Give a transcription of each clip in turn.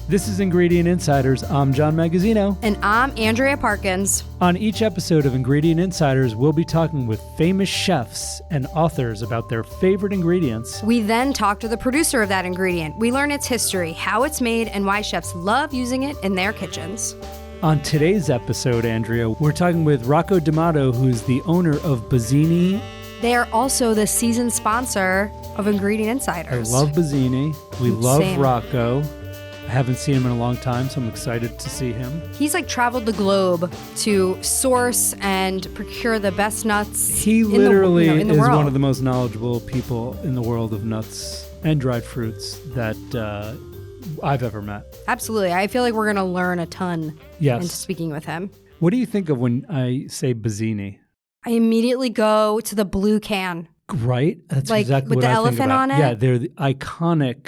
This is Ingredient Insiders. I'm John Magazzino. And I'm Andrea Parkins. On each episode of Ingredient Insiders, we'll be talking with famous chefs and authors about their favorite ingredients. We then talk to the producer of that ingredient. We learn its history, how it's made, and why chefs love using it in their kitchens. On today's episode, Andrea, we're talking with Rocco Damato, who's the owner of Bazzini. They are also the season sponsor of Ingredient Insiders. I love Bazzini. We love Same. Rocco. I haven't seen him in a long time, so I'm excited to see him. He's traveled the globe to source and procure the best nuts. He literally in the is world. one of the most knowledgeable people in the world of nuts and dried fruits that I've ever met. Absolutely. I feel like we're going to learn a ton in speaking with him. What do you think of when I say Bazzini? I immediately go to the blue can. Right? That's like exactly with what the I elephant think about. on it? Yeah, they're the iconic.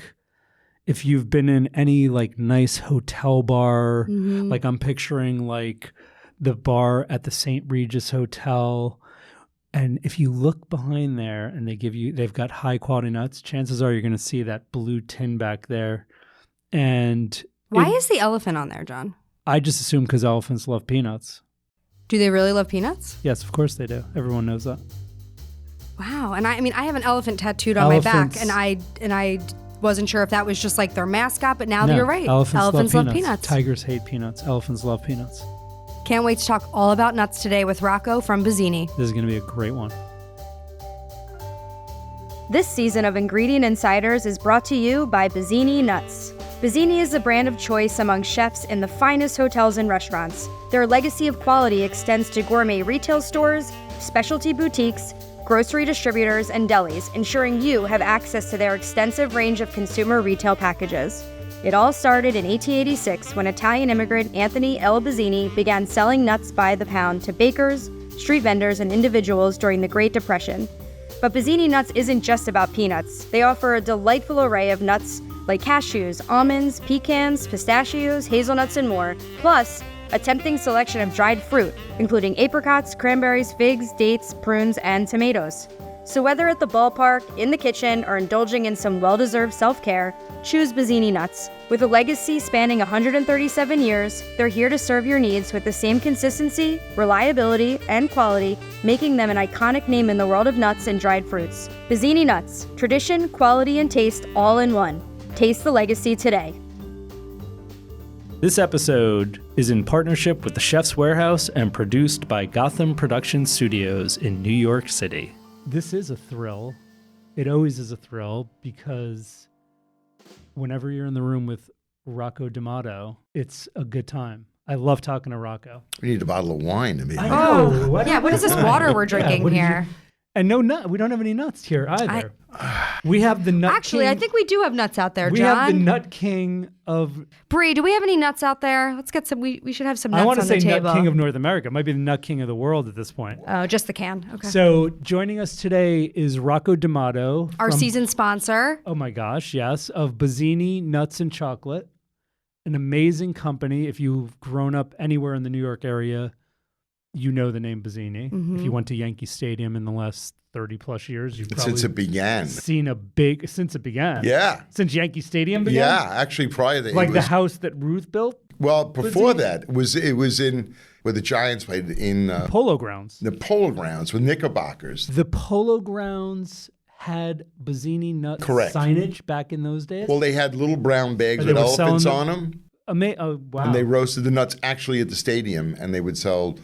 If you've been in any nice hotel bar, I'm picturing the bar at the St. Regis Hotel. And if you look behind there and they've got high quality nuts, chances are you're going to see that blue tin back there. And why is the elephant on there, John? I just assume because elephants love peanuts. Do they really love peanuts? Yes, of course they do. Everyone knows that. Wow. And I have an elephant tattooed on my back, and I wasn't sure if that was just their mascot, but now you're right. Elephants love peanuts. Tigers hate peanuts. Elephants love peanuts. Can't wait to talk all about nuts today with Rocco from Bazzini. This is going to be a great one. This season of Ingredient Insiders is brought to you by Bazzini Nuts. Bazzini is the brand of choice among chefs in the finest hotels and restaurants. Their legacy of quality extends to gourmet retail stores, specialty boutiques, grocery distributors, and delis, ensuring you have access to their extensive range of consumer retail packages. It all started in 1886 when Italian immigrant Anthony L. Bazzini began selling nuts by the pound to bakers, street vendors, and individuals during the Great Depression. But Bazzini Nuts isn't just about peanuts. They offer a delightful array of nuts like cashews, almonds, pecans, pistachios, hazelnuts, and more, plus a tempting selection of dried fruit, including apricots, cranberries, figs, dates, prunes, and tomatoes. So whether at the ballpark, in the kitchen, or indulging in some well-deserved self-care, choose Bazzini Nuts. With a legacy spanning 137 years, they're here to serve your needs with the same consistency, reliability, and quality, making them an iconic name in the world of nuts and dried fruits. Bazzini Nuts, tradition, quality, and taste all in one. Taste the legacy today. This episode is in partnership with the Chef's Warehouse and produced by Gotham Production Studios in New York City. This is a thrill. It always is a thrill because whenever you're in the room with Rocco Damato, it's a good time. I love talking to Rocco. We need a bottle of wine to be. Oh, what is this water we're drinking here? And no nut. We don't have any nuts here either. We have the nut Actually, king. I think we do have nuts out there, we John. We have the nut king of... Bree, do we have any nuts out there? Let's get some. We should have some nuts on the table. I want to say nut nut king of North America. It might be the nut king of the world at this point. Oh, just the can. Okay. So joining us today is Rocco Damato. Our season sponsor. Oh my gosh, yes. Of Bazzini Nuts and Chocolate. An amazing company. If you've grown up anywhere in the New York area, you know the name Bazzini. If you went to Yankee Stadium in the last 30 plus years, you've probably since it began. Since it began. Yeah. Since Yankee Stadium began? Yeah, actually prior to that. The house that Ruth built? Well, before that, it was in where the Giants played in Polo Grounds. The Polo Grounds with Knickerbockers. The Polo Grounds had Bazzini Nuts signage back in those days? Well, they had little brown bags with elephants on them. Wow. And they roasted the nuts actually at the stadium, and they would sell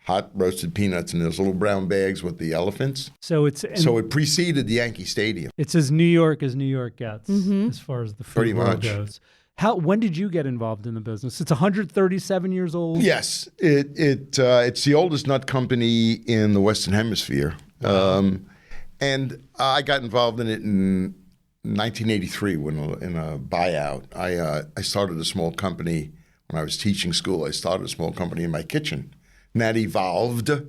hot roasted peanuts in those little brown bags with the elephants. So it preceded the Yankee Stadium. It's as New York gets as far as the food world goes. When did you get involved in the business? It's 137 years old. Yes, it's the oldest nut company in the Western Hemisphere, and I got involved in it in 1983 when in a buyout. I started a small company when I was teaching school. I started a small company in my kitchen. And that evolved, and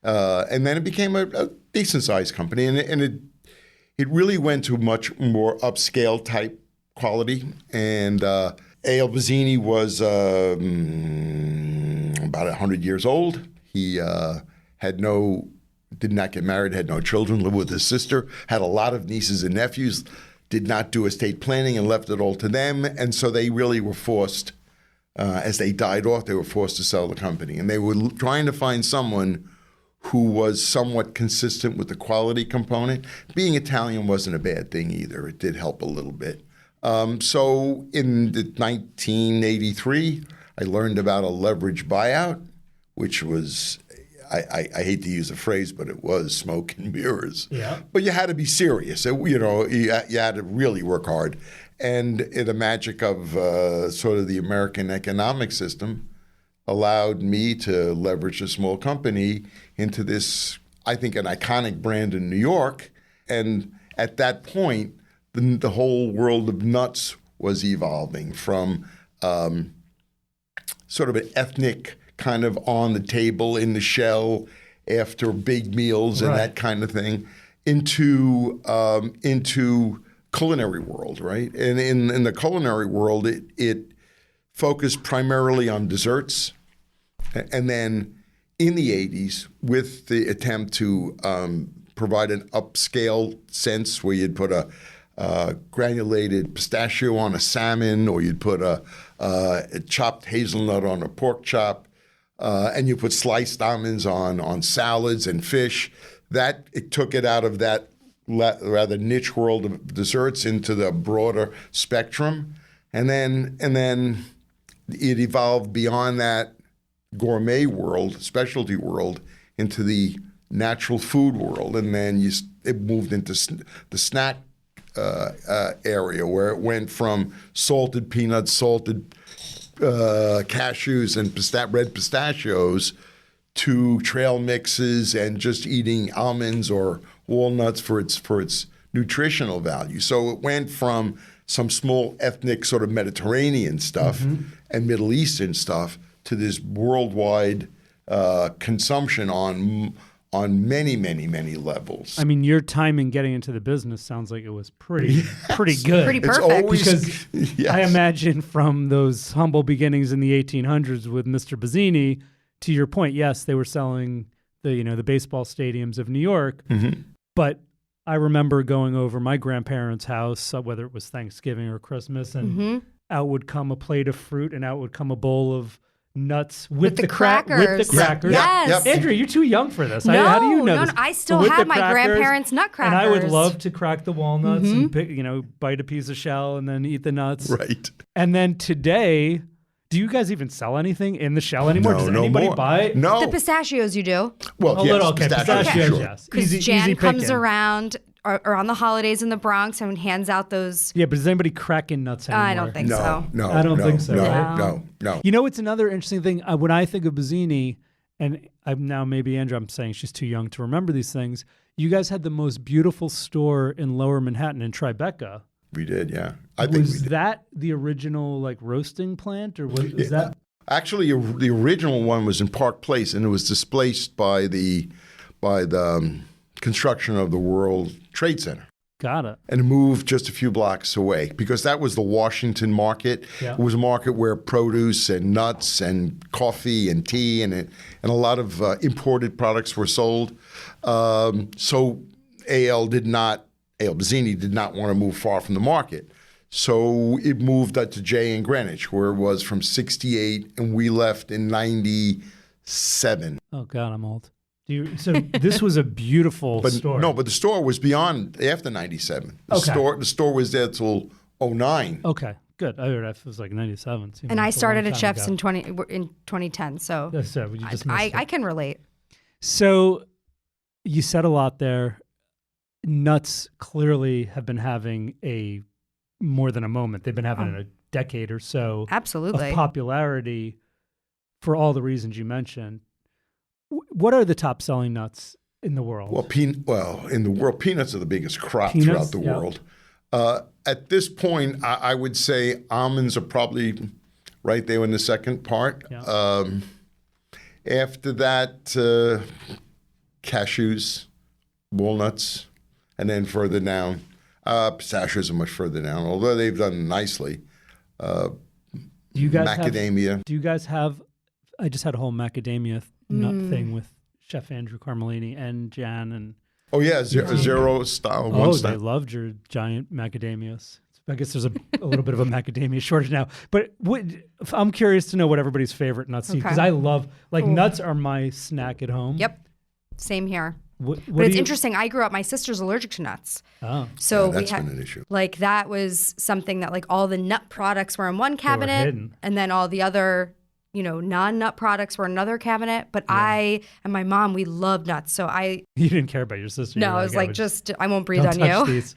then it became a decent-sized company, and it really went to much more upscale type quality. And A.L. Bazzini was about 100 years old. He did not get married, had no children, lived with his sister, had a lot of nieces and nephews, did not do estate planning and left it all to them. And so they really were forced, as they died off, they were forced to sell the company. And they were trying to find someone who was somewhat consistent with the quality component. Being Italian wasn't a bad thing either. It did help a little bit. So in 1983, I learned about a leverage buyout, which was, I hate to use the phrase, but it was smoke and mirrors. Yeah. But you had to be serious. You had to really work hard. And the magic of sort of the American economic system allowed me to leverage a small company into this, I think, an iconic brand in New York. And at that point, the whole world of nuts was evolving from sort of an ethnic kind of on the table in the shell after big meals and that kind of thing into culinary world, right? And in the culinary world, it focused primarily on desserts. And then in the 80s, with the attempt to provide an upscale sense where you'd put a granulated pistachio on a salmon, or you'd put a chopped hazelnut on a pork chop, and you put sliced almonds on salads and fish. It took it out of that rather niche world of desserts into the broader spectrum, and then it evolved beyond that gourmet world, specialty world, into the natural food world, and then it moved into the snack area, where it went from salted peanuts, salted cashews, and red pistachios to trail mixes and just eating almonds or walnuts for its nutritional value. So it went from some small ethnic sort of Mediterranean stuff and Middle Eastern stuff to this worldwide consumption on many, many, many levels. I mean, your time in getting into the business sounds like it was pretty good. Pretty perfect. Because yes. I imagine from those humble beginnings in the 1800s with Mr. Bazzini, to your point, yes, they were selling the baseball stadiums of New York, but I remember going over my grandparents' house, whether it was Thanksgiving or Christmas, and out would come a plate of fruit and out would come a bowl of nuts with the crackers. With the crackers. Yes. Yep. Andrea, you're too young for this. No, How do you know this? I still With have the my crackers, grandparents' nutcrackers. And I would love to crack the walnuts and pick, bite a piece of shell and then eat the nuts. Right. And then today, do you guys even sell anything in the shell anymore? Does anybody more. buy it? No. The pistachios you do. Well, A yes, little, okay. Pistachios, sure. yes. Because Easy Jan comes picking. around or on the holidays in the Bronx and hands out those. Yeah, but is anybody cracking nuts anymore? I don't think so. No, I don't think so, No, right? no. You know, it's another interesting thing. When I think of Bazzini, and maybe Andrea, I'm saying she's too young to remember these things. You guys had the most beautiful store in Lower Manhattan in Tribeca. We did, yeah. I think we Was did. that the original roasting plant, or was that? Actually, the original one was in Park Place, and it was displaced by the construction of the World Trade Center. Got it. And moved just a few blocks away, because that was the Washington market. Yeah. It was a market where produce and nuts and coffee and tea and a lot of imported products were sold. So A.L. Bazzini did not want to move far from the market. So it moved to J in Greenwich, where it was from 68, and we left in 97. Oh God, I'm old. So this was a beautiful store. No, but the store was beyond after 97. Okay. The store was there till 09. Okay, good. I heard it was like 97. Seemed And like I a started long at time Chef's ago. in 2010. So That's it. You just missed it. I can relate. So you said a lot there. Nuts clearly have been having more than a moment. They've been having a decade or so Absolutely. of popularity for all the reasons you mentioned. What are the top selling nuts in the world? Well, in the world, peanuts are the biggest crop Peanuts, throughout the yeah. world. At this point, I would say almonds are probably right there in the second part. Yeah. After that, cashews, walnuts, and then further down, pistachios are much further down, although they've done nicely. Do you guys macadamia. Do you guys have? I just had a whole macadamia nut thing with Chef Andrew Carmelini and Jan, and Oh yeah, zero style. One Oh, style. they loved your giant macadamias. I guess there's a little bit of a macadamia shortage now. But I'm curious to know what everybody's favorite nuts eat, because I love, nuts are my snack at home. Yep. Same here. But it's interesting. I grew up, my sister's allergic to nuts. Oh. So that's been an issue. That was something that all the nut products were in one cabinet, and then all the other, non-nut products were in another cabinet. But I and my mom, we loved nuts. So You didn't care about your sister. No, I was I won't breathe on you. These.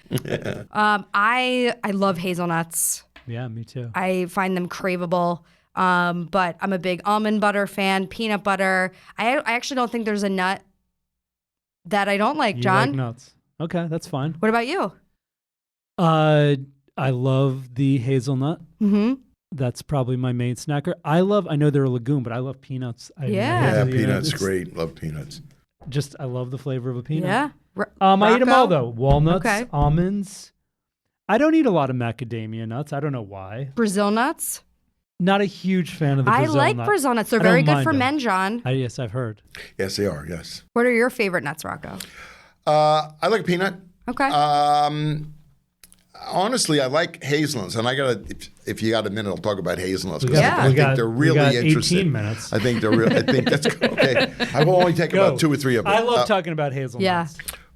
I love hazelnuts. Yeah, me too. I find them craveable. But I'm a big almond butter fan, peanut butter. I actually don't think there's a nut that I don't like, John. You like nuts. Okay, that's fine. What about you? I love the hazelnut. Mm-hmm. That's probably my main snacker. I know they're a legume, but I love peanuts. Peanuts, great. Love peanuts. I love the flavor of a peanut. Yeah. I eat them all though. Walnuts, Okay. almonds. I don't eat a lot of macadamia nuts. I don't know why. Brazil nuts? Not a huge fan of the Brazil I like nut. Brazil nuts. They're very good for men, John. Yes, I've heard. Yes, they are. Yes. What are your favorite nuts, Rocco? I like peanut. Okay. Honestly, I like hazelnuts, and if you got a minute, I'll talk about hazelnuts. I think they're really interesting. 18 minutes. I think they're real. I think that's okay. I will only take about 2 or 3 of them. I love talking about hazelnuts. Yeah.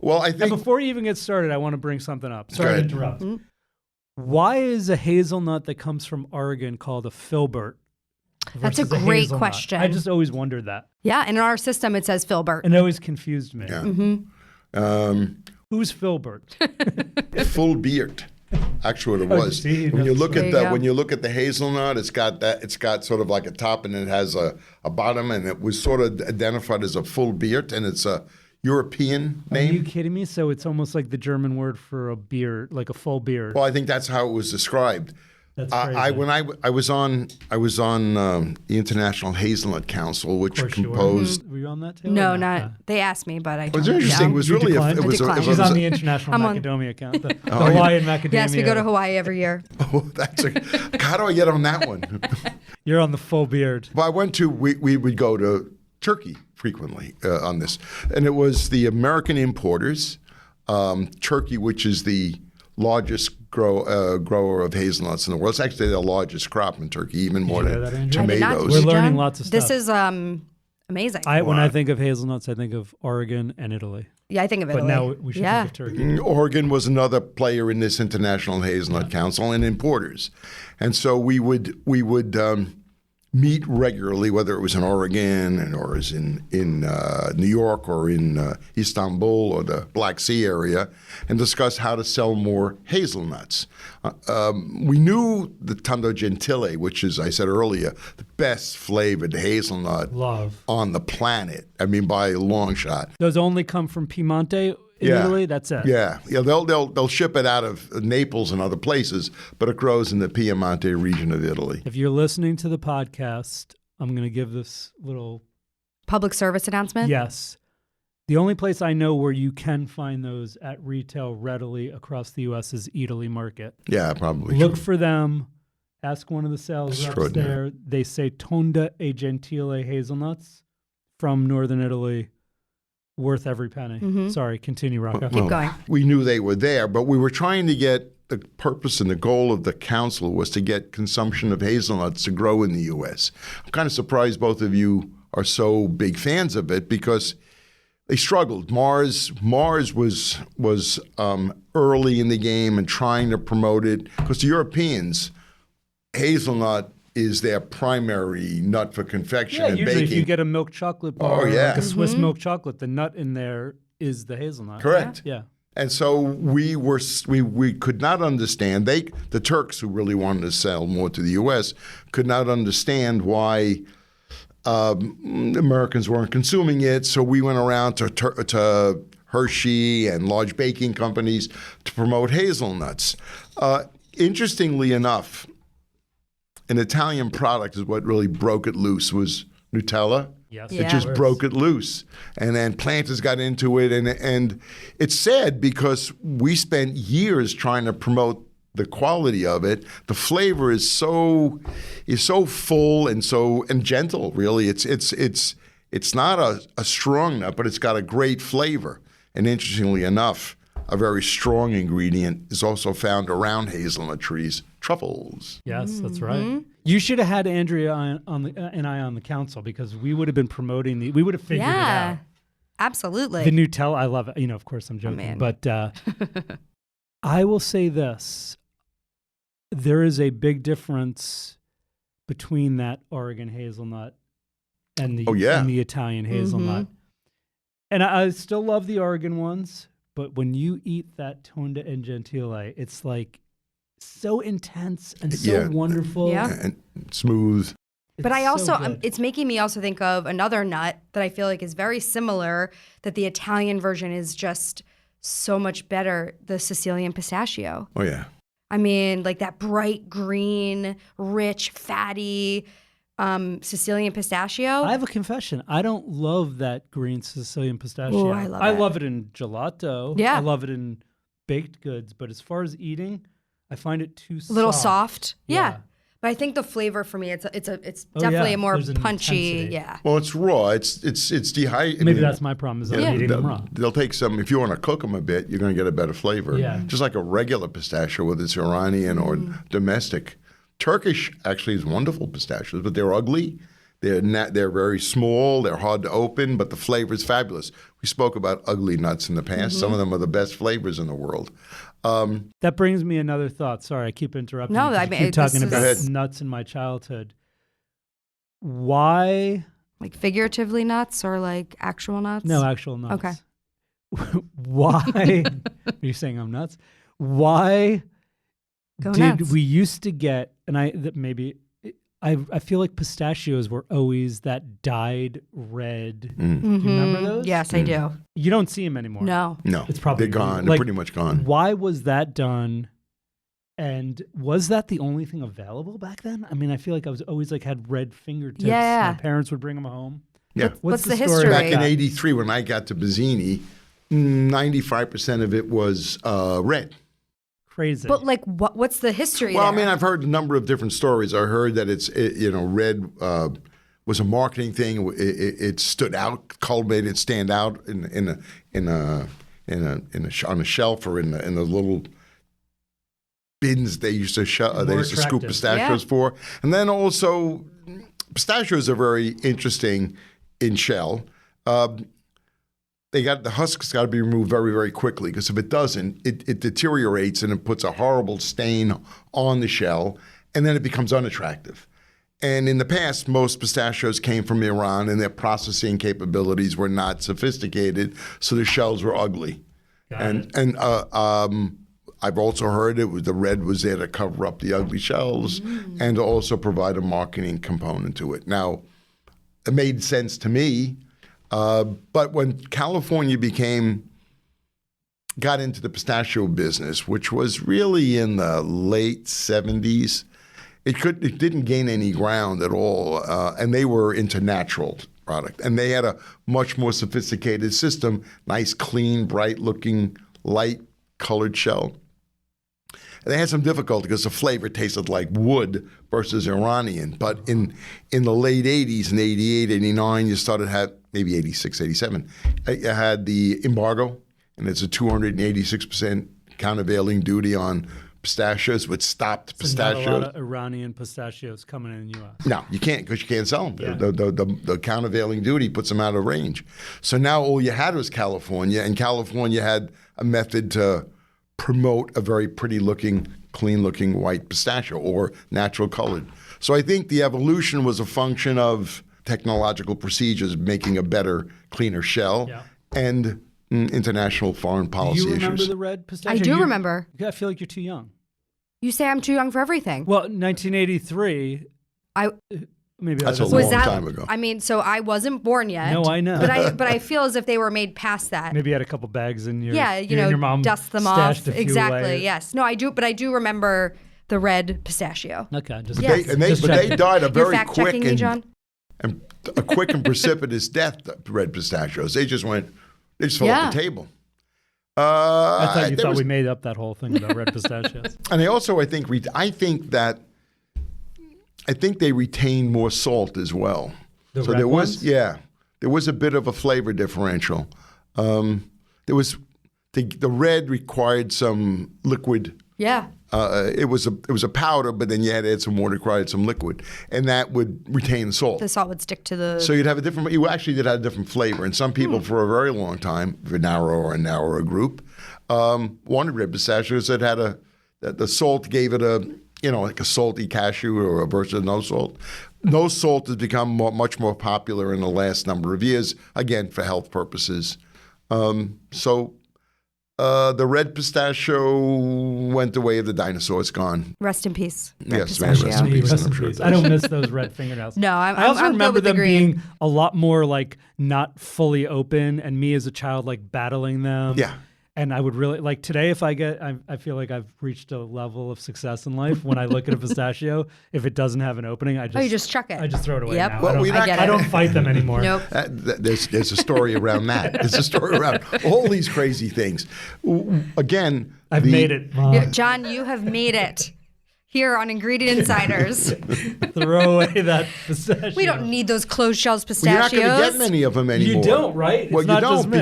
Well, I think. And before you even get started, I want to bring something up. Sorry to interrupt. Mm-hmm. Why is a hazelnut that comes from Oregon called a filbert? That's a great question. I just always wondered that. Yeah, and in our system it says filbert. And it always confused me. Yeah. Mm-hmm. Who's filbert? Full beard. Actually, what it was. Gee, when you look at go. when you look at the hazelnut, it's got sort of like a top and it has a bottom, and it was sort of identified as a full beard, and it's a European name. Are you kidding me? So it's almost like the German word for a beard, like a full beard. Well, I think that's how it was described. That's crazy. When I was on the International Hazelnut Council, which composed. Were you on that too? No, or not. They asked me, but I. It was interesting. It was You really declined? it was I declined. She's on the International Macadamia account, the Hawaiian Macadamia. Yes, we go to Hawaii every year. Oh, how do I get on that one? You're on the full beard. Well, we would go to Turkey frequently on this, and it was the American importers, Turkey, which is the largest grower of hazelnuts in the world. It's actually the largest crop in Turkey, even more than tomatoes. We're learning lots of stuff. This is amazing. When I think of hazelnuts, I think of Oregon and Woody. Yeah, I think of Italy. But now we should think of Turkey. Oregon was another player in this International Hazelnut Council, and importers. And so we would meet regularly, whether it was in Oregon or it was in New York or in Istanbul or the Black Sea area, and discuss how to sell more hazelnuts. We knew the Tanto Gentile, which is, I said earlier, the best flavored hazelnut on the planet. I mean, by a long shot. Those only come from Piemonte in Italy? That's it? Yeah. They'll ship it out of Naples and other places, but it grows in the Piemonte region of Italy. If you're listening to the podcast, I'm going to give this little public service announcement. Yes. The only place I know where you can find those at retail readily across the U.S. is Italy Market. Yeah, probably. Look for them. Ask one of the sales reps there. They say Tonda e Gentile hazelnuts from Northern Italy. Worth every penny. Mm-hmm. Sorry, continue, Rocco. Keep going. We knew they were there, but we were trying to get the purpose and the goal of the council was to get consumption of hazelnuts to grow in the U.S. I'm kind of surprised both of you are so big fans of it because they struggled. Mars was early in the game and trying to promote it because the Europeans, hazelnut is their primary nut for confection and usually baking. If you get a milk chocolate bar, like a Swiss milk chocolate, the nut in there is the hazelnut. Correct. Yeah. And so we could not understand. The Turks, who really wanted to sell more to the U.S., could not understand why Americans weren't consuming it. So we went around to Hershey and large baking companies to promote hazelnuts. Interestingly enough, an Italian product is what really broke it loose was Nutella. Yes. It just broke it loose. And then planters got into it. And it's sad because we spent years trying to promote the quality of it. The flavor is so full and gentle, really. It's not a strong nut, but it's got a great flavor. And interestingly enough, a very strong ingredient is also found around hazelnut trees, truffles. Yes, that's right. You should have had Andrea and I on the council, because we would have been promoting we would have figured it out. Absolutely. The Nutella, I love it. Of course I'm joking, but I will say this. There is a big difference between that Oregon hazelnut and the Italian hazelnut. And I still love the Oregon ones, but when you eat that Tonda and Gentile, it's like so intense and so wonderful. Yeah. And smooth. But I also, it's making me also think of another nut that I feel like is very similar, that the Italian version is just so much better, the Sicilian pistachio. Oh, yeah. I mean, like that bright green, rich, fatty Sicilian pistachio. I have a confession. I don't love that green Sicilian pistachio. Ooh, I love it in gelato. Yeah. I love it in baked goods. But as far as eating, I find it too soft. A little soft. Yeah. But I think the flavor for me, it's definitely a more punchy. Intensity. Yeah. Well, it's raw. It's dehydrated. Maybe that's my problem, is I'm eating them raw. They'll take some, if you want to cook them a bit, you're going to get a better flavor. Yeah. Just like a regular pistachio, whether it's Iranian or domestic. Turkish actually is wonderful pistachios, but they're ugly. They're very small. They're hard to open, but the flavor is fabulous. We spoke about ugly nuts in the past. Some of them are the best flavors in the world. That brings me another thought. Sorry, I keep interrupting. No, I keep talking about nuts in my childhood. Why? Like figuratively nuts or like actual nuts? No, actual nuts. Okay. Why? Are you saying I'm nuts? Why we used to get, and I feel like pistachios were always that dyed red. Do you remember those? Yes, I do. You don't see them anymore. No, it's probably they're gone. They're pretty much gone. Why was that done? And was that the only thing available back then? I mean, I feel like I was always had red fingertips. Yeah. My parents would bring them home. Yeah. What's the story history? Back in '83, when I got to Bazzini, 95% of it was red. Crazy. But what's the history? Well, there? I mean, I've heard a number of different stories. I heard that red was a marketing thing. It stood out, made it stand out on a shelf or in the little bins they used to scoop pistachios for. And then also, pistachios are very interesting in shell. The husk's got to be removed very, very quickly, because if it doesn't, it deteriorates and it puts a horrible stain on the shell, and then it becomes unattractive. And in the past, most pistachios came from Iran, and their processing capabilities were not sophisticated, so the shells were ugly. And I've also heard the red was there to cover up the ugly shells and to also provide a marketing component to it. Now, it made sense to me. But when California got into the pistachio business, which was really in the late 70s, it didn't gain any ground at all, and they were into natural product, and they had a much more sophisticated system, nice, clean, bright-looking, light-colored shell. And they had some difficulty because the flavor tasted like wood versus Iranian. But in the late 80s, in 88, 89, you started maybe 86, 87, you had the embargo, and it's a 286% countervailing duty on pistachios, which stopped pistachios. Not a lot of Iranian pistachios coming in the U.S. No, you can't, because you can't sell them. Yeah. The countervailing duty puts them out of range. So now all you had was California, and California had a method to promote a very pretty-looking, clean-looking white pistachio or natural colored. So I think the evolution was a function of technological procedures making a better, cleaner shell and international foreign policy issues. Do you remember the red pistachio? I do remember. I feel like you're too young. You say I'm too young for everything. Well, 1983. Maybe that's a long time ago. I mean, so I wasn't born yet. No, I know. But I feel as if they were made past that. Maybe you had a couple bags in your your mom dust them off. Exactly. Away. Yes. No, I do. But I do remember the red pistachio. Okay. They died a very quick me, John? and a quick and precipitous death. The red pistachios. They just fell off the table. I thought you thought we made up that whole thing about red pistachios. And they also, I think they retain more salt as well. There was a bit of a flavor differential. there was the red required some liquid. Yeah. It was a powder, but then you had to add some water, required some liquid, and that would retain the salt. The salt would stick to the. So you'd have you actually did have a different flavor. And some people for a very long time, a narrower group, wanted red pistachios that had the salt gave it like a salty cashew or a version of no salt. No salt has become much more popular in the last number of years, again, for health purposes. The red pistachio went the way of the dinosaur. It's gone. Rest in peace. Yes, man, rest in peace. Rest in peace. I don't miss those red fingernails. No, I also remember them green. being a lot more like not fully open, and me as a child like battling them. Yeah. And I would really like today if I feel like I've reached a level of success in life when I look at a pistachio. If it doesn't have an opening, you just chuck it. I just throw it away. Yep. Now. Well, I don't fight them anymore. Nope. There's a story around that. There's a story around all these crazy things. Again, I've made it, Mom. Yeah, John, you have made it. Here on Ingredient Insiders. Throw away that pistachio. We don't need those closed shells Well, pistachios. you're not going to get many of them anymore. You don't, right? Well, It's you not don't just me.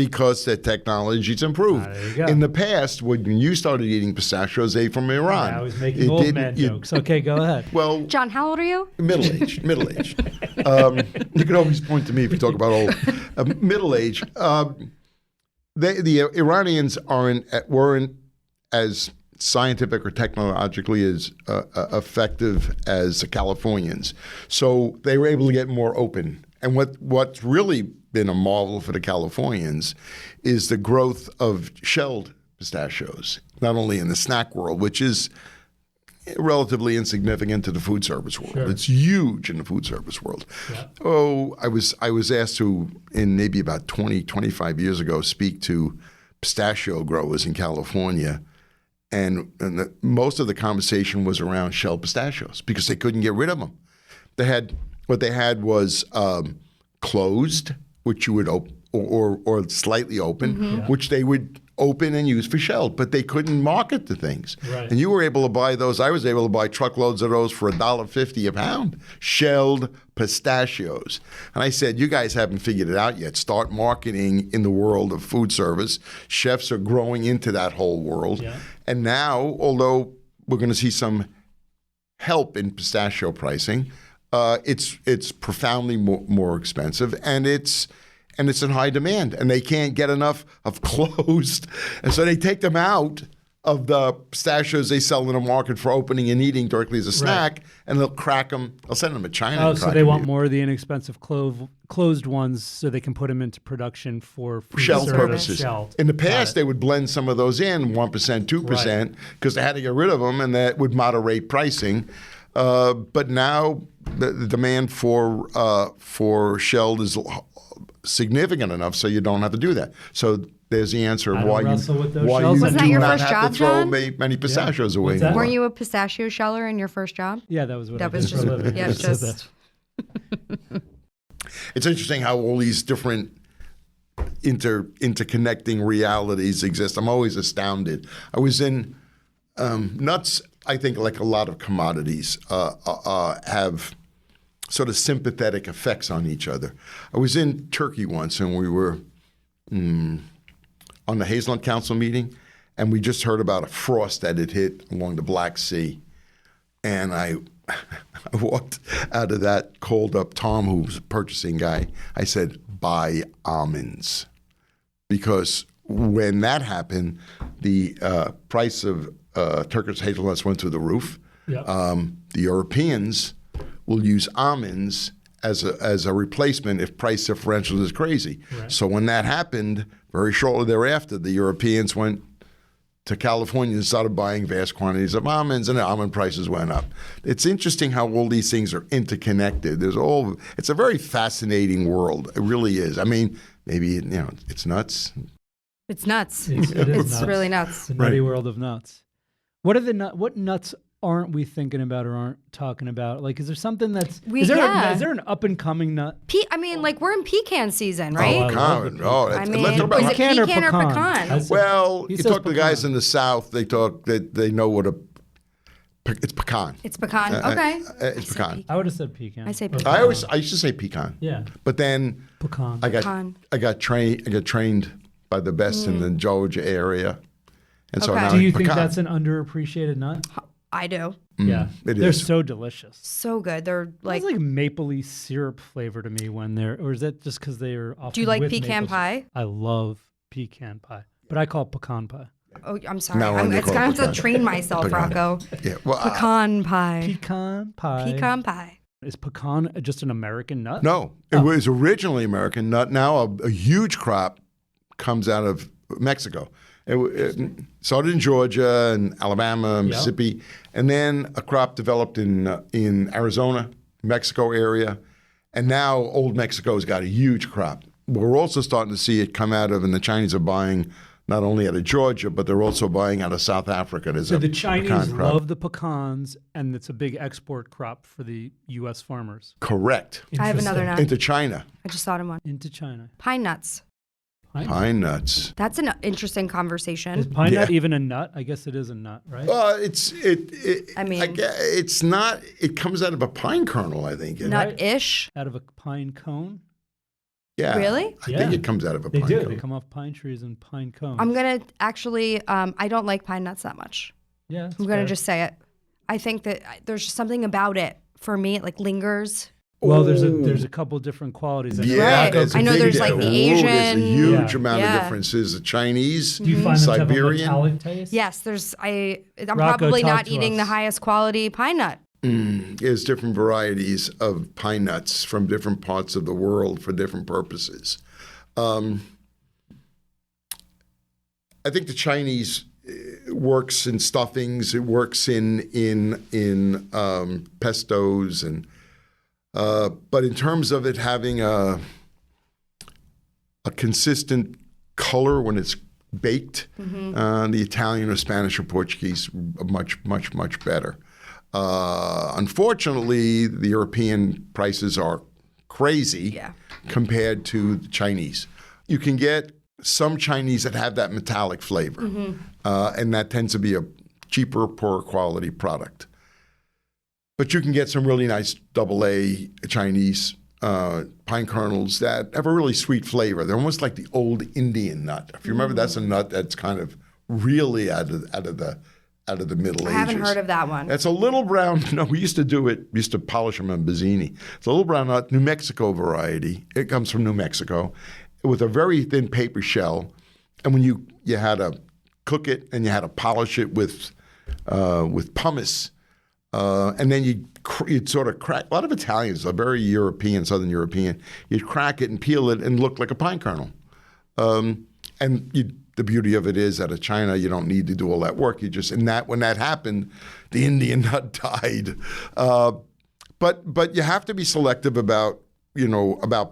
because the technology's improved. There you go. In the past, when you started eating pistachios, they from Iran. I was making old man jokes. Okay, go ahead. Well, John, how old are you? middle-aged. You can always point to me if you talk about old. Middle-aged. The Iranians weren't as scientific or technologically as effective as the Californians. So they were able to get more open. And what's really been a marvel for the Californians is the growth of shelled pistachios, not only in the snack world, which is relatively insignificant to the food service world. Sure. It's huge in the food service world. Yeah. Oh, I was asked to, in maybe about 25 years ago, speak to pistachio growers in California. And most of the conversation was around shelled pistachios because they couldn't get rid of them. What they had was closed, which you would open, or slightly open, which they would open and use for shelled, but they couldn't market the things. Right. And you were able to buy those. I was able to buy truckloads of those for $1.50 a pound, shelled pistachios. And I said, you guys haven't figured it out yet. Start marketing in the world of food service. Chefs are growing into that whole world. Yeah. And now, although we're going to see some help in pistachio pricing, it's profoundly more expensive, and it's in high demand, and they can't get enough of closed, and so they take them out of the pistachios they sell in the market for opening and eating directly as a snack, and they'll crack them. They'll send them to China. Oh, so they want more of the inexpensive closed ones so they can put them into production for food shelled service. purposes. Shelled. In the past, they would blend some of those in, 1%, 2%, because they had to get rid of them, and that would moderate pricing. But now the demand for shelled is significant enough so you don't have to do that. So there's the answer of why you Wasn't do that your not first have job, to throw John? many pistachios away What's that? anymore. Weren't you a pistachio sheller in your first job? Yeah, that was what That I was did just, for a living. yeah, So just. It's interesting how all these different interconnecting realities exist. I'm always astounded. I was in nuts. I think like a lot of commodities have sort of sympathetic effects on each other. I was in Turkey once, and we were on the Hazelnut Council meeting, and we just heard about a frost that had hit along the Black Sea. And I walked out of that, called up Tom, who was a purchasing guy. I said, buy almonds. Because when that happened, the price of Turkish hazelnuts went through the roof. Yeah. The Europeans will use almonds as a replacement if price differential is crazy. Right. So when that happened, very shortly thereafter, the Europeans went to California and started buying vast quantities of almonds, and the almond prices went up. It's interesting how all these things are interconnected. It's a very fascinating world. It really is. I mean, maybe it's nuts. It's nuts. It is It's nuts. really nuts. It's a nutty world of nuts. What nuts aren't we thinking about or aren't talking about? Like, is there something that's is there an up and coming nut? We're in pecan season, right? I love Pecan. it. Let's is talk it about pecan or pecan? pecan? Well, He you says talk to the guys pecan. in the South, they know what it's pecan. It's pecan. Okay. It's pecan. I would have said pecan. I say Or pecan. I used to say pecan. Yeah. But then Pecan. I got trained by the best in the Georgia area. And so Okay. now Do you think pecan. that's an underappreciated nut? I do. Yeah, it they're is. so delicious. So good. They're like. It's like mapley syrup flavor to me when they're, or is that just because they are often Do you like with pecan maple syrup? pie? I love pecan pie, but I call it pecan pie. Oh, I'm sorry. Now I'm It's gonna gonna have call to it train myself, Pecan. Rocco. Yeah, well, Pecan pie. Pecan pie. Pecan pie. Is pecan just an American nut? no, it was originally American nut. Now a huge crop comes out of Mexico. It started in Georgia and Alabama, Mississippi, and then a crop developed in Arizona, Mexico area, and now Old Mexico's got a huge crop. We're also starting to see it come out of, and the Chinese are buying not only out of Georgia, but they're also buying out of South Africa. There's So a the Chinese pecan crop. love the pecans, and it's a big export crop for the U.S. farmers. Correct. I have another nut. Into China. I just thought of one. Into China. Pine nuts. Pine nuts. That's an interesting Is conversation. pine nut Yeah. even a nut? I guess it is a nut, right? I mean- it's not. It comes out of a pine kernel, I think. Nut-ish. Out of a pine cone? Yeah. Really? I think it comes out of a They pine do. cone. They come off pine trees and pine cones. I'm going to actually, I don't like pine nuts that much. Yeah, that's I'm going to fair. just say it. I think that there's just something about it. For me, it like lingers. Well, there's a couple different qualities. Yeah, Right. there's a I know big there's, like, the There's a Asian- huge Yeah. amount Yeah. of differences. The Chinese, Do you find them to have a Siberian. metallic taste? Yes, I'm Rocco, probably talk not to eating us. the highest quality pine nut. There's different varieties of pine nuts from different parts of the world for different purposes. I think the Chinese works in stuffings. It works in pestos and. But in terms of it having a consistent color when it's baked, the Italian or Spanish or Portuguese are much better. Unfortunately, the European prices are crazy compared to the Chinese. You can get some Chinese that have that metallic flavor, and that tends to be a cheaper, poorer quality product. But you can get some really nice AA Chinese pine kernels that have a really sweet flavor. They're almost like the old Indian nut. If you remember, that's a nut that's kind of really out of the Middle Ages. I haven't heard of that one. It's a little brown. No, we used to do it. We used to polish them on Bazzini. It's a little brown nut, New Mexico variety. It comes from New Mexico, with a very thin paper shell. And when you had to cook it and you had to polish it with pumice. And then you'd sort of crack. A lot of Italians are very European, Southern European. You'd crack it and peel it and look like a pine kernel. The beauty of it is that in China you don't need to do all that work. When that happened, the Indian nut died. But you have to be selective about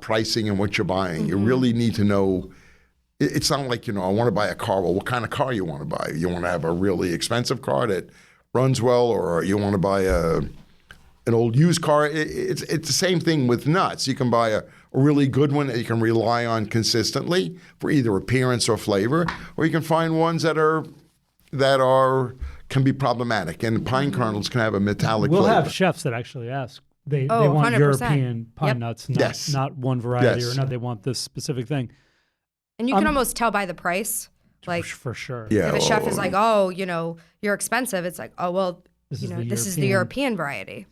pricing and what you're buying. You really need to know. It's not like I want to buy a car. Well, what kind of car you want to buy? You want to have a really expensive car that runs well, or you want to buy an old used car. It's the same thing with nuts. You can buy a really good one that you can rely on consistently for either appearance or flavor, or you can find ones that can be problematic. And pine kernels can have a metallic We'll flavor. have chefs that actually ask. They Oh, want 100%. European pine nuts, Yes. not one variety Yes. or another. They want this specific thing. And you can almost tell by the price. Like, For sure. Yeah. if a chef is like, oh, you're expensive, it's like, oh, well, This this is the European variety.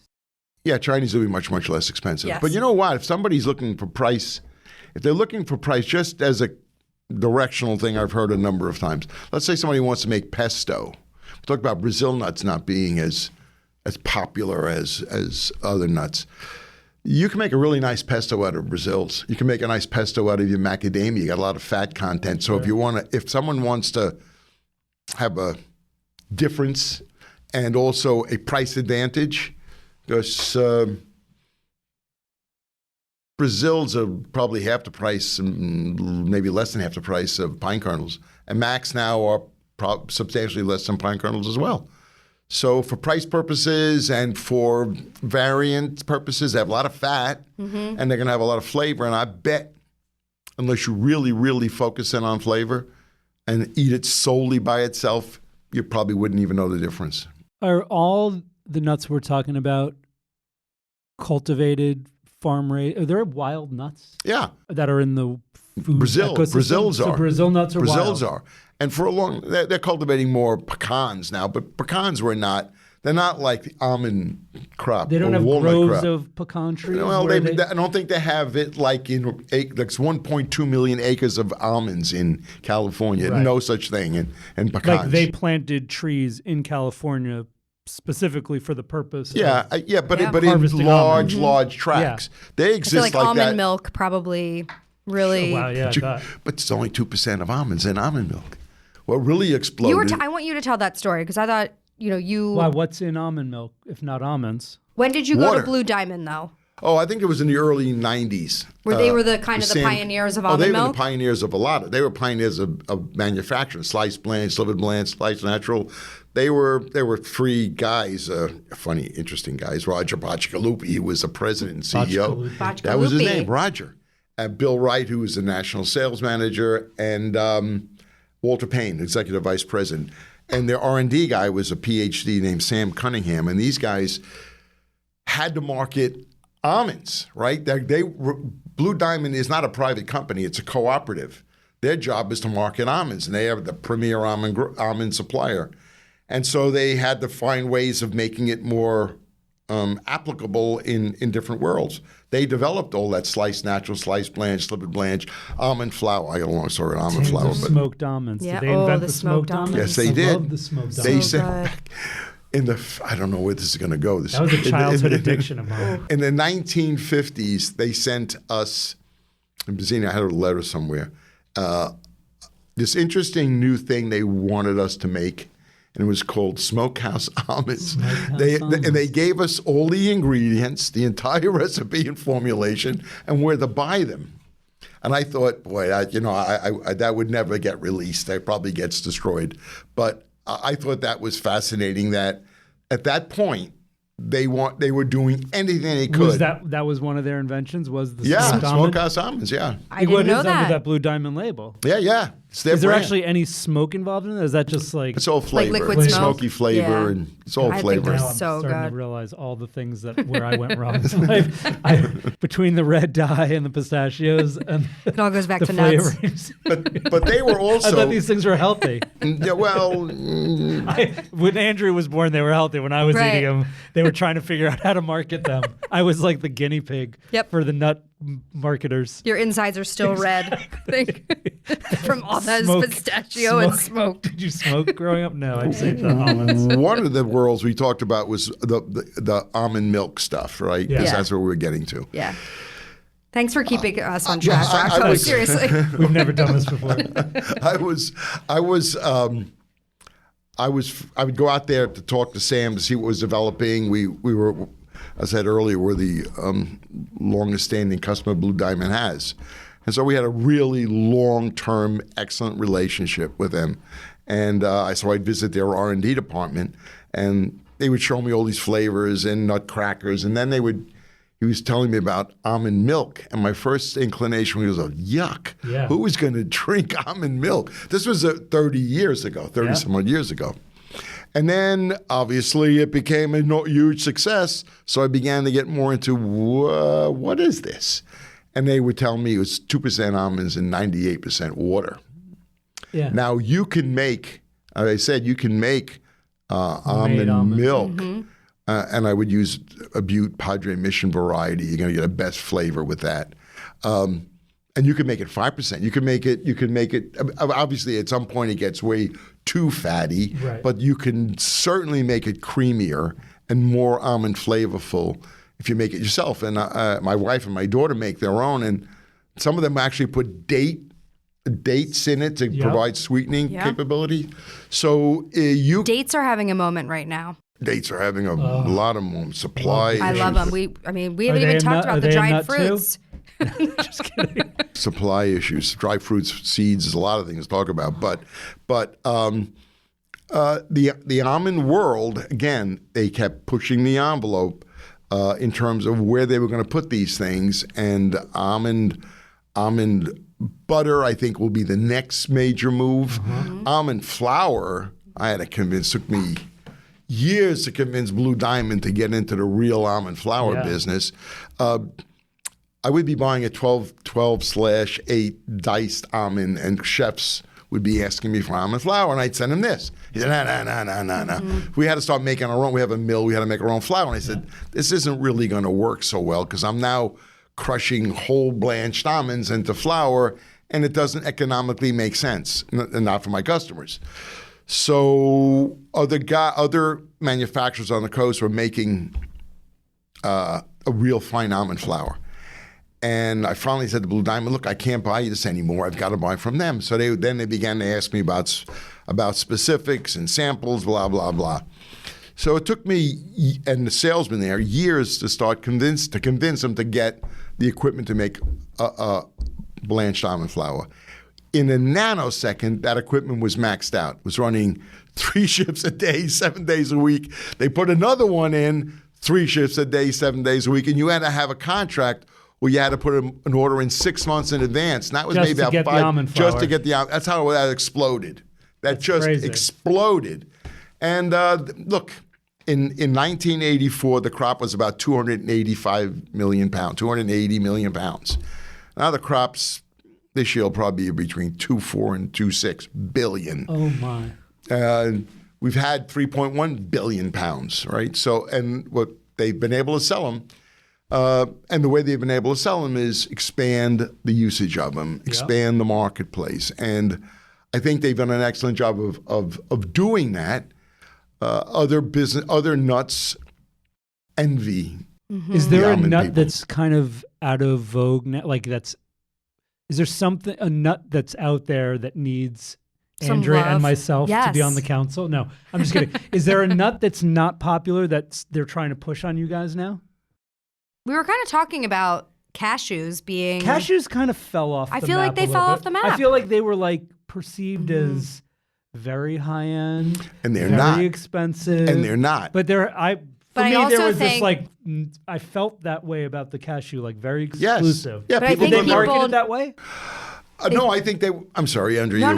Yeah, Chinese will be much less expensive. Yes. But you know what? If somebody's looking for price, if they're looking for price just as a directional thing I've heard a number of times. Let's say somebody wants to make pesto. We talk about Brazil nuts not being as popular as other nuts. You can make a really nice pesto out of Brazils. You can make a nice pesto out of your macadamia. You got a lot of fat content. So if someone wants to have a difference and also a price advantage, because Brazils are probably half the price, maybe less than half the price of pine kernels. And Macs now are substantially less than pine kernels as well. So for price purposes and for variant purposes, they have a lot of fat and they're going to have a lot of flavor. And I bet unless you really, really focus in on flavor and eat it solely by itself, you probably wouldn't even know the difference. Are all the nuts we're talking about cultivated, farm raised? Are there wild nuts? Yeah. That are in the Brazil's So are. Brazil nuts are Brazil's wild. are. And for a long, they're cultivating more pecans now, but pecans they're not like the almond crop. They don't or have walnut groves crop. of pecan trees. Well, where I don't think they have it like in like 1.2 million acres of almonds in California. Right. No such thing in pecans. like they planted trees in California specifically for the purpose. Yeah, of, but in harvesting large tracts. They I feel exist like almond that. milk probably really. wow, yeah, I bet. But it's only 2% of almonds in almond milk. What really exploded? I want you to tell that story because I thought you. Why? What's in almond milk if not almonds? When did you go Water. to Blue Diamond though? Oh, I think it was in the early 90s. Where they were the kind of the Sam- pioneers of they almond were milk? the pioneers of a lot. They were pioneers of manufacturing, sliced blanch, slivered blanch, sliced natural. There were three guys, funny, interesting guys. Roger Baccaluppi, who was the president and CEO. Baccaluppi. That was his Baccaluppi. name, Roger. Bill Wright, who was the national sales manager, and Walter Payne, executive vice president. And their R&D guy was a PhD named Sam Cunningham. And these guys had to market almonds, right? Blue Diamond is not a private company; it's a cooperative. Their job is to market almonds, and they are the premier almond supplier. And so they had to find ways of making it more applicable in different worlds. They developed all that sliced natural, sliced blanch, slivered blanch, almond flour. I got a long story on almond flour, but Smoked almonds. Yeah. Did they Oh, invent the the smoked smoked almonds? yes, they I did. love the smoked They almonds. said I don't know where this is going to go. That was a childhood addiction of mine. In the 1950s, they sent us, in Bazzini, I had a letter somewhere, this interesting new thing they wanted us to make, and it was called Smokehouse Almonds. And they gave us all the ingredients, the entire recipe and formulation, and where to buy them. And I thought, boy, that would never get released. That probably gets destroyed. But I thought that was fascinating that at that point, they were doing anything they could. Was that was one of their inventions? Was the Yeah, smoked almond? Smokehouse Almonds, yeah. I didn't What know is under that. that Blue Diamond label? Yeah. It's their Is there brand. actually any smoke involved in it? Or is that just like It's all flavor. liquid It's smoke? smoky flavor, Yeah. and it's all I think flavor. they're now I'm so starting good. to realize all the things where I went wrong in life. Between the red dye and the pistachios and It all goes back the to nuts. flavorings. But they were I also thought these things were healthy. yeah, well, When Andrew was born, they were healthy. When I was Right. eating them, they were trying to figure out how to market them. I was like the guinea pig Yep. for the nut marketers. Your insides are still red, I think, from all that Smoke. pistachio and smoke. Did you smoke growing up? No, I just ate the almonds. one of the worlds we talked about was the almond milk stuff, right? Yeah. Because Yeah. that's what we were getting to. Yeah. Thanks for keeping us on track, I Rocco. was- Seriously. We've never done this before. I would go out there to talk to Sam to see what was developing. We were, as I said earlier, we're the longest standing customer Blue Diamond has. And so we had a really long-term, excellent relationship with them. And so I'd visit their R&D department, and they would show me all these flavors and nutcrackers. And then he was telling me about almond milk. And my first inclination was, yuck. Yeah. Who was going to drink almond milk? This was 30 years ago, 30-some odd years ago. And then, obviously, it became a huge success. So I began to get more into, what is this? And they would tell me it was 2% almonds and 98% water. Yeah. Now, you can make, as I said, almond almonds. milk. Mm-hmm. And I would use a Butte Padre Mission variety. You're going to get the best flavor with that. And you can make it 5%. You can make it, obviously at some point it gets way too fatty, Right. but you can certainly make it creamier and more almond flavorful if you make it yourself. And my wife and my daughter make their own, and some of them actually put dates in it to provide sweetening capability. So Dates are having a moment right now. dates are having a lot of more supply I issues. love them. We haven't they even a talked nut- about are the they a dried nut too? fruits. Just kidding. Supply issues, dry fruits, seeds, there's a lot of things to talk about. But the almond world, again, they kept pushing the envelope in terms of where they were going to put these things. And almond butter, I think, will be the next major move. Almond flour, I had to convince, took me years to convince Blue Diamond to get into the real almond flour business. I would be buying a 12/8 diced almond, and chefs would be asking me for almond flour, and I'd send them this. He said, no. We had to start making our own. We have a mill. We had to make our own flour. And I said, this isn't really going to work so well because I'm now crushing whole blanched almonds into flour, and it doesn't economically make sense, not for my customers. So other manufacturers on the coast were making a real fine almond flour. And I finally said to Blue Diamond, look, I can't buy you this anymore. I've got to buy from them. So they began to ask me about specifics and samples, blah, blah, blah. So it took me and the salesman there years to convince them to get the equipment to make blanched almond flour. In a nanosecond, that equipment was maxed out. It was running 3 shifts a day, 7 days a week. They put another one in, 3 shifts a day, 7 days a week, and you had to have a contract where you had to put an order in 6 months in advance. And that was maybe about 5 just to get the almond. That's how that exploded. That's just crazy. Exploded. And look, in 1984, the crop was about 285 million pounds, 280 million pounds. Now the crop's this year will probably be between 2.4 and 2.6 billion. Oh my! We've had 3.1 billion pounds, right? So, and what they've been able to sell them, and the way they've been able to sell them is expand the usage of them, expand the marketplace, and I think they've done an excellent job of doing that. Other nuts envy. Mm-hmm. Is there a nut people. That's kind of out of vogue now? Like is there a nut that's out there that needs Andrea and myself to be on the council? No, I'm just kidding. Is there a nut that's not popular that they're trying to push on you guys now? We were kind of talking about cashews being... Cashews kind of fell off the map. I feel like they fell off the map. I feel like they were like perceived as very high end. And they're very not. expensive. And they're not. But I felt that way about the cashew, like very exclusive. Yes. Yeah, people did they market it that way? No, I think I'm sorry, Andrew. No.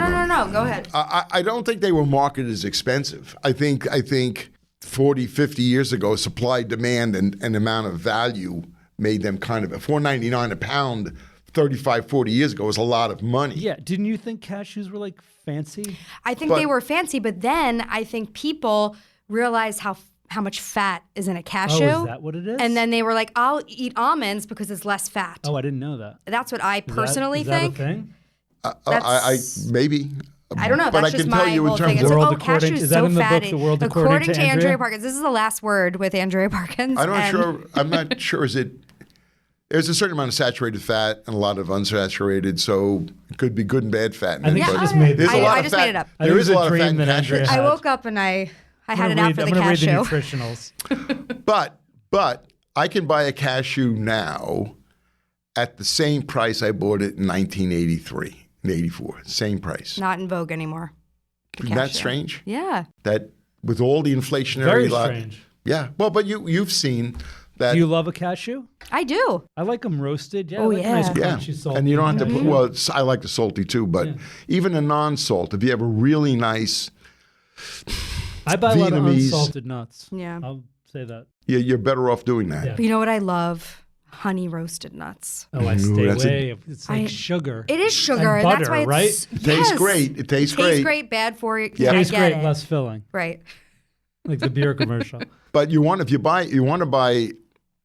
Go ahead. I don't think they were marketed as expensive. I think 40, 50 years ago, supply, demand, and amount of value made them kind of $4.99 a pound. 35, 40 years ago was a lot of money. Yeah. Didn't you think cashews were like fancy? I think they were fancy, but then I think people realized how much fat is in a cashew. Oh, is that what it is? And then they were like, I'll eat almonds because it's less fat. Oh, I didn't know that. That's what I personally think. Is that a thing? I maybe. I don't know. But that's I just can tell my you whole in terms thing. of It's like, cashew's is that so in the fatty. book, The World According to Andrea Parkins? Parkins. This is the last word with Andrea Parkins. I'm not sure. There's a certain amount of saturated fat and a lot of unsaturated, so it could be good and bad fat. I think I just made this. I just made it up. There is a lot of fat in cashews. I woke up and I had it out for the cashew. I'm going to read the nutritionals. But I can buy a cashew now at the same price I bought it in 1983 and 84. Same price. Not in vogue anymore. Isn't that strange? Yeah. That with all the inflationary... Very strange. Yeah. Well, but you've seen that... Do you love a cashew? I do. I like them roasted. Yeah, Oh, I like yeah. nice crunchy salty. And you don't have to put... Well, I like the salty too, but even a non-salt, if you have a really nice... I buy a lot of Vietnamese- unsalted nuts. Yeah. I'll say that. You're better off doing that. Yeah. But you know what I love? Honey roasted nuts. Oh, I stay that's away. It's like sugar. It is sugar. And that's butter, why it's, right? It tastes great. It tastes great. Bad for you. Yeah. I Tastes get great, it. less filling. Right. Like the beer commercial. But you want to buy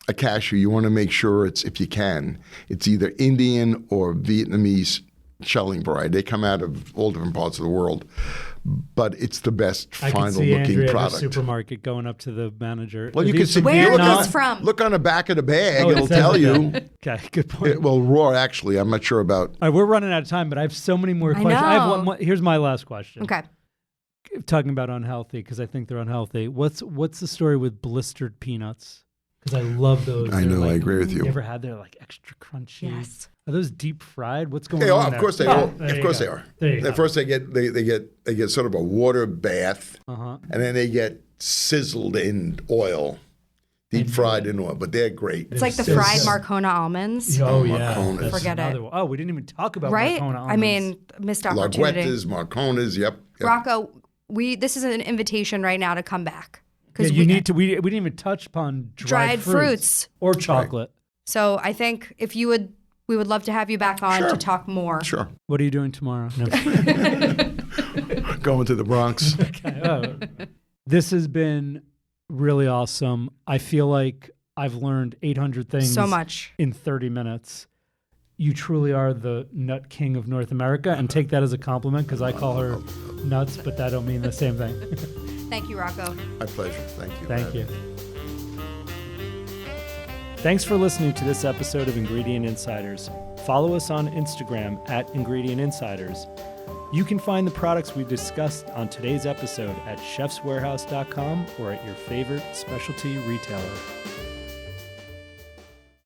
a cashew, you want to make sure if you can, it's either Indian or Vietnamese shelling variety. They come out of all different parts of the world, but it's the best final looking Andrea product. At the supermarket going up to the manager. Well, you can see Where is this from? Look on the back of the bag; Oh, it'll tell you. Okay, good point. Raw. Actually, I'm not sure about. All right, we're running out of time, but I have so many more questions. I have one more. Here's my last question. Okay. Talking about unhealthy, because I think they're unhealthy. What's the story with blistered peanuts? Because I love those. I know. I agree with you. You ever had they're like extra crunchy? Yes. Are those deep fried? What's going They on are. there? Of course they are. Of course they are. There you go. At first they get sort of a water bath, and then they get sizzled in oil, deep fried in oil. But they're great. It's like the fried Marcona almonds. Oh yeah. Marconas. Forget it. Oh, we didn't even talk about Right? Marcona almonds. I mean, missed opportunity. Larguetas, Marconas. Yep. Rocco, this is an invitation right now to come back. Yeah, you need to. We didn't even touch upon dried fruits or chocolate. So I think we would love to have you back on to talk more. Sure. What are you doing tomorrow? No. Going to the Bronx. Okay. Oh. This has been really awesome. I feel like I've learned 800 things so much in 30 minutes. You truly are the nut king of North America, and take that as a compliment because I call her nuts, but that don't mean the same thing. Thank you, Rocco. My pleasure. Thank you. Thank you. Thanks for listening to this episode of Ingredient Insiders. Follow us on Instagram @Ingredient Insiders. You can find the products we discussed on today's episode at chefswarehouse.com or at your favorite specialty retailer.